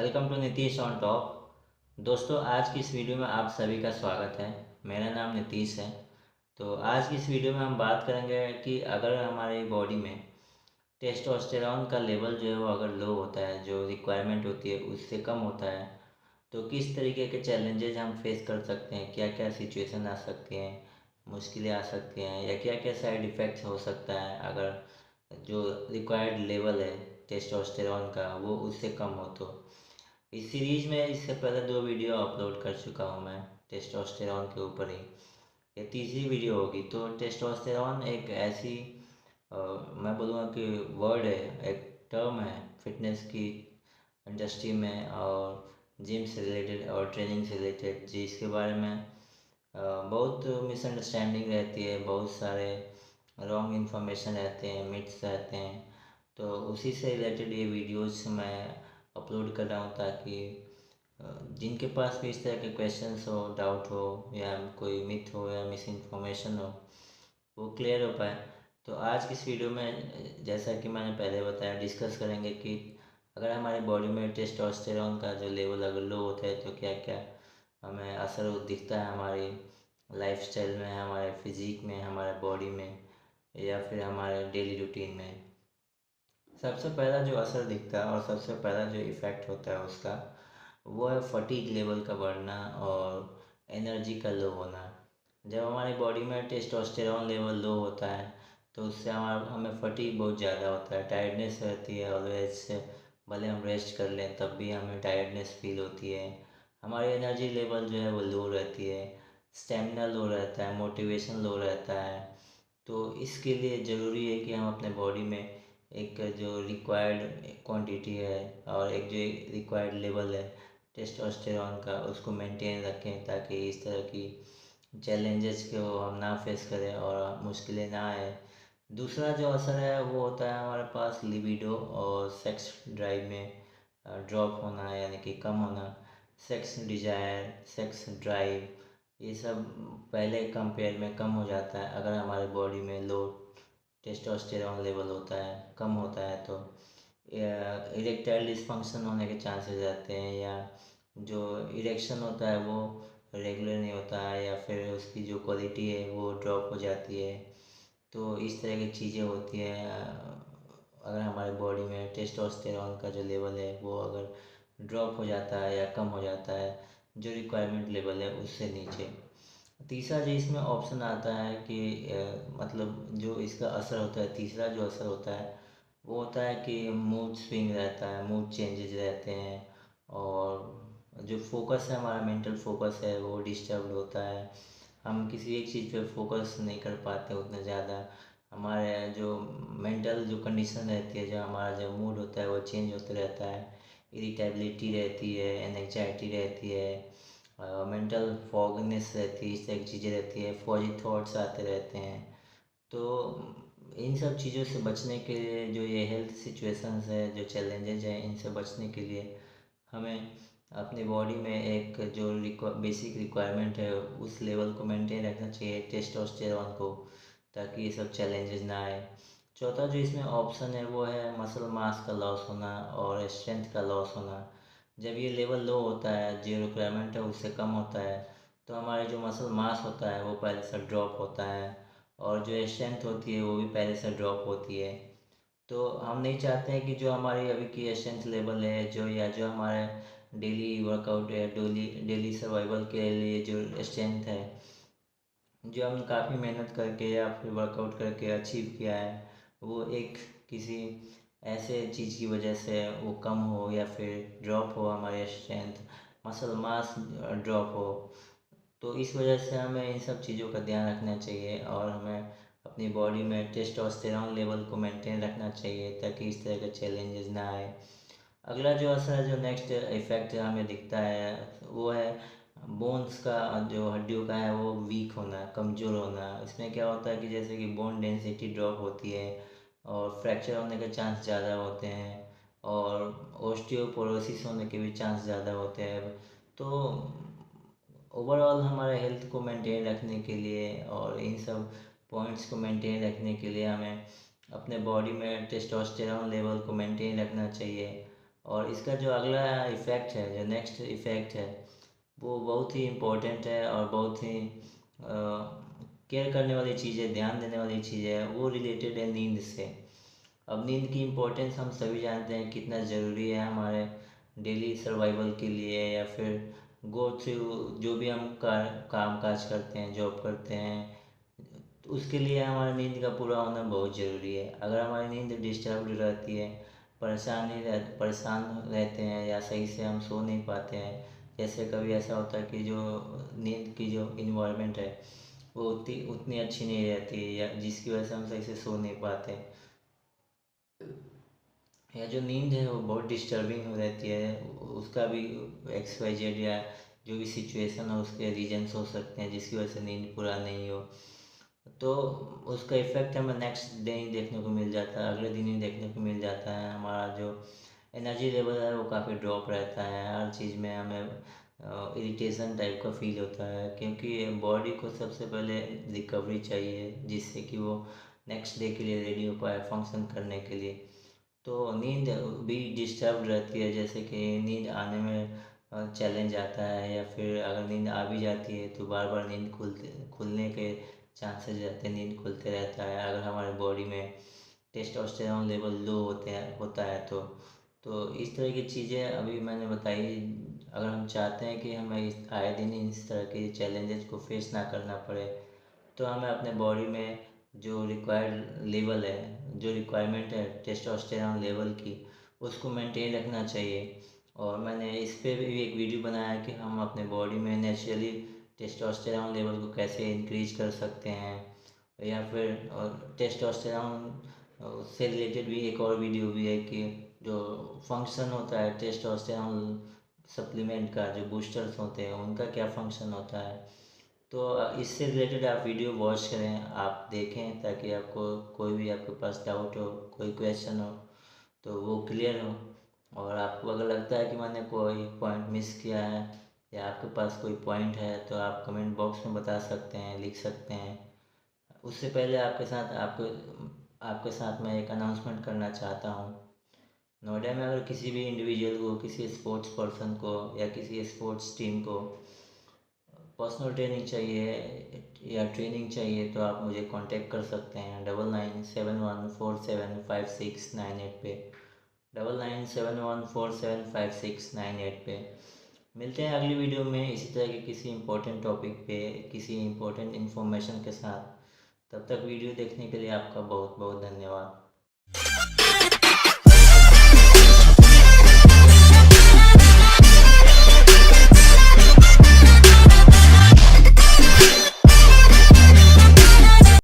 Welcome to Nitish on top. दोस्तों, आज की इस वीडियो में आप सभी का स्वागत है। मेरा नाम नीतीश है। तो आज की इस वीडियो में हम बात करेंगे कि अगर हमारी बॉडी में टेस्टोस्टेरॉन का लेवल जो है वो अगर लो होता है, जो रिक्वायरमेंट होती है उससे कम होता है, तो किस तरीके के चैलेंजेस हम फेस कर सकते हैं, क्या क्या सिचुएशन आ सकती हैं, मुश्किलें आ सकती हैं, या क्या क्या साइड इफ़ेक्ट्स हो सकता है अगर जो रिक्वायर्ड लेवल है टेस्टोस्टेरॉन का वो उससे कम हो। तो इस सीरीज में इससे पहले 2 वीडियो अपलोड कर चुका हूँ मैं टेस्टोस्टेरॉन के ऊपर ही। ये तीसरी वीडियो होगी। तो टेस्टोस्टेरॉन एक ऐसी मैं बोलूँगा कि वर्ड है, एक टर्म है फिटनेस की इंडस्ट्री में और जिम से रिलेटेड और ट्रेनिंग से रिलेटेड, जिसके बारे में बहुत मिसअंडरस्टैंडिंग रहती है, बहुत सारे रॉन्ग इन्फॉर्मेशन रहते हैं, मिथ्स रहते हैं। तो उसी से रिलेटेड ये वीडियोस मैं अपलोड कर रहा हूँ ताकि जिनके पास भी इस तरह के क्वेश्चंस हो, डाउट हो, या कोई मिथ हो या मिस इन्फॉर्मेशन हो, वो क्लियर हो पाए। तो आज की इस वीडियो में जैसा कि मैंने पहले बताया, डिस्कस करेंगे कि अगर हमारी बॉडी में टेस्टोस्टेरॉन का जो लेवल अगर लो होता है तो क्या क्या हमें असर दिखता है हमारी लाइफस्टाइल में, हमारे फिजिक में, हमारे बॉडी में, या फिर हमारे डेली रूटीन में। सबसे पहला जो असर दिखता है और सबसे पहला जो इफ़ेक्ट होता है उसका, वो है फटीग लेवल का बढ़ना और एनर्जी का लो होना। जब हमारी बॉडी में टेस्टोस्टेरॉन लेवल लो होता है तो उससे हमें फटीग बहुत ज़्यादा होता है, टायर्डनेस रहती है ऑलवेज। भले हम रेस्ट कर लें तब भी हमें टायर्डनेस फील होती है। हमारी एनर्जी लेवल जो है वो लो रहती है, स्टेमिना लो रहता है, मोटिवेशन लो रहता है। तो इसके लिए ज़रूरी है कि हम अपने बॉडी में एक जो रिक्वायर्ड क्वांटिटी है और एक जो रिक्वायर्ड लेवल है टेस्टोस्टेरॉन का, उसको मेंटेन रखें ताकि इस तरह की चैलेंजेस को हम ना फेस करें और मुश्किलें ना आए। दूसरा जो असर है वो होता है हमारे पास लिबिडो और सेक्स ड्राइव में ड्रॉप होना, यानी कि कम होना। सेक्स डिजायर, सेक्स ड्राइव, ये सब पहले कंपेयर में कम हो जाता है अगर हमारे बॉडी में लो टेस्टोस्टेरॉन लेवल होता है, कम होता है। तो इरेक्टाइल डिसफंक्शन होने के चांसेस रहते हैं, या जो इरेक्शन होता है वो रेगुलर नहीं होता है, या फिर उसकी जो क्वालिटी है वो ड्रॉप हो जाती है। तो इस तरह की चीज़ें होती हैं अगर हमारे बॉडी में टेस्टोस्टेरॉन का जो लेवल है वो अगर ड्रॉप हो जाता है या कम हो जाता है जो रिक्वायरमेंट लेवल है उससे नीचे। तीसरा जो इसमें ऑप्शन आता है कि मतलब जो इसका असर होता है, तीसरा जो असर होता है वो होता है कि मूड स्विंग रहता है, मूड चेंजेस रहते हैं, और जो फोकस है, हमारा मेंटल फोकस है वो डिस्टर्ब होता है। हम किसी एक चीज़ पे फोकस नहीं कर पाते उतना ज़्यादा। हमारे जो मेंटल जो कंडीशन रहती है, जो हमारा जो मूड होता है वो चेंज होते रहता है। इरिटेबिलिटी रहती है, एंग्जाइटी रहती है, मेंटल फॉगनेस रहती है, इस तरह की चीज़ें रहती है, फॉजी थॉट्स आते रहते हैं। तो इन सब चीज़ों से बचने के लिए, जो ये हेल्थ सिचुएशंस है, जो चैलेंजेज हैं, इनसे बचने के लिए हमें अपनी बॉडी में एक जो बेसिक रिक्वायरमेंट है उस लेवल को मेंटेन रखना चाहिए, टेस्टोस्टेरॉन को, ताकि ये सब चैलेंजेस ना आए। चौथा जो इसमें ऑप्शन है वो है मसल मास का लॉस होना और स्ट्रेंथ का लॉस होना। जब ये लेवल लो होता है, जो रिक्वायरमेंट है उससे कम होता है, तो हमारे जो मसल मास होता है वो पहले से ड्रॉप होता है, और जो स्ट्रेंथ होती है वो भी पहले से ड्रॉप होती है। तो हम नहीं चाहते हैं कि जो हमारी अभी की स्ट्रेंथ लेवल है, जो हमारे डेली वर्कआउट है, डेली डेली सर्वाइवल के लिए जो स्ट्रेंथ है, जो हम काफ़ी मेहनत करके या फिर वर्कआउट करके अचीव किया है, वो एक किसी ऐसे चीज़ की वजह से वो कम हो या फिर ड्रॉप हो, हमारी स्ट्रेंथ, मसल मास ड्रॉप हो। तो इस वजह से हमें इन सब चीज़ों का ध्यान रखना चाहिए और हमें अपनी बॉडी में टेस्टोस्टेरॉन लेवल को मेंटेन रखना चाहिए ताकि इस तरह के चैलेंजेस ना आए। अगला जो असर है, जो नेक्स्ट इफेक्ट हमें दिखता है, वो है बोन्स का, जो हड्डियों का है वो वीक होना, कमज़ोर होना। इसमें क्या होता है कि जैसे कि बोन डेंसिटी ड्रॉप होती है और फ्रैक्चर होने के चांस ज़्यादा होते हैं, और ओस्टियोपोरोसिस होने के भी चांस ज़्यादा होते हैं। तो ओवरऑल हमारे हेल्थ को मेंटेन रखने के लिए और इन सब पॉइंट्स को मेंटेन रखने के लिए हमें अपने बॉडी में टेस्टोस्टेरॉन लेवल को मेंटेन रखना चाहिए। और इसका जो अगला इफ़ेक्ट है, जो नेक्स्ट इफ़ेक्ट है, वो बहुत ही इम्पोर्टेंट है और बहुत ही केयर करने वाली चीज़ है, ध्यान देने वाली चीज़ है। वो रिलेटेड है नींद से। अब नींद की इम्पोर्टेंस हम सभी जानते हैं कितना ज़रूरी है हमारे डेली सर्वाइवल के लिए, या फिर गो थ्रू जो भी हम काम काज करते हैं, जॉब करते हैं, तो उसके लिए हमारी नींद का पूरा होना बहुत ज़रूरी है। अगर हमारी नींद डिस्टर्ब्ड रहती है, परेशान रहते हैं, या सही से हम सो नहीं पाते हैं, जैसे कभी ऐसा होता है कि जो नींद की जो इन्वायरमेंट है वो उतनी उतनी अच्छी नहीं रहती है, या जिसकी वजह से हम सही से सो नहीं पाते, या जो नींद है वो बहुत डिस्टर्बिंग हो रहती है, उसका भी XYZ या जो भी सिचुएशन है उसके रीजन्स हो सकते हैं जिसकी वजह से नींद पूरा नहीं हो, तो उसका इफ़ेक्ट हमें नेक्स्ट डे ही देखने को मिल जाता है, अगले दिन ही देखने को मिल जाता है। हमारा जो एनर्जी लेवल है वो काफ़ी ड्रॉप रहता है, हर चीज़ में हमें इरिटेशन टाइप का फील होता है, क्योंकि बॉडी को सबसे पहले रिकवरी चाहिए जिससे कि वो नेक्स्ट डे के लिए रेडी हो पाए फंक्शन करने के लिए। तो नींद भी डिस्टर्ब रहती है, जैसे कि नींद आने में चैलेंज आता है, या फिर अगर नींद आ भी जाती है तो बार बार नींद खुलने के चांसेस रहते हैं, नींद खुलते रहता है अगर हमारे बॉडी में टेस्टोस्टेरोन लेवल लो होता है तो इस तरह की चीज़ें अभी मैंने बताई। अगर हम चाहते हैं कि हमें आए दिन इस तरह के चैलेंजेस को फेस ना करना पड़े, तो हमें अपने बॉडी में जो रिक्वायर्ड लेवल है, जो रिक्वायरमेंट है टेस्टोस्टेरोन लेवल की, उसको मेंटेन रखना चाहिए। और मैंने इस पे भी एक वीडियो बनाया है कि हम अपने बॉडी में नेचुरली टेस्टोस्टेरोन लेवल को कैसे इंक्रीज कर सकते हैं, या फिर टेस्टोस्टेरोन से रिलेटेड भी एक और वीडियो भी है कि जो फंक्शन होता है टेस्टोस्टेरोन सप्लीमेंट का, जो बूस्टर्स होते हैं उनका क्या फंक्शन होता है। तो इससे रिलेटेड आप वीडियो वॉच करें, आप देखें, ताकि आपको कोई भी आपके पास डाउट हो, कोई क्वेश्चन हो तो वो क्लियर हो। और आपको अगर लगता है कि मैंने कोई पॉइंट मिस किया है, या आपके पास कोई पॉइंट है, तो आप कमेंट बॉक्स में बता सकते हैं, लिख सकते हैं। उससे पहले आपके साथ मैं एक अनाउंसमेंट करना चाहता हूँ। नोएडा में अगर किसी भी इंडिविजुअल को, किसी स्पोर्ट्स पर्सन को, या किसी स्पोर्ट्स टीम को पर्सनल ट्रेनिंग चाहिए या ट्रेनिंग चाहिए, तो आप मुझे कांटेक्ट कर सकते हैं 9971475698 पे, 9971475698 पे। मिलते हैं अगली वीडियो में इसी तरह के किसी इम्पोर्टेंट टॉपिक पे, किसी इम्पोर्टेंट इन्फॉर्मेशन के साथ। तब तक वीडियो देखने के लिए आपका बहुत बहुत धन्यवाद।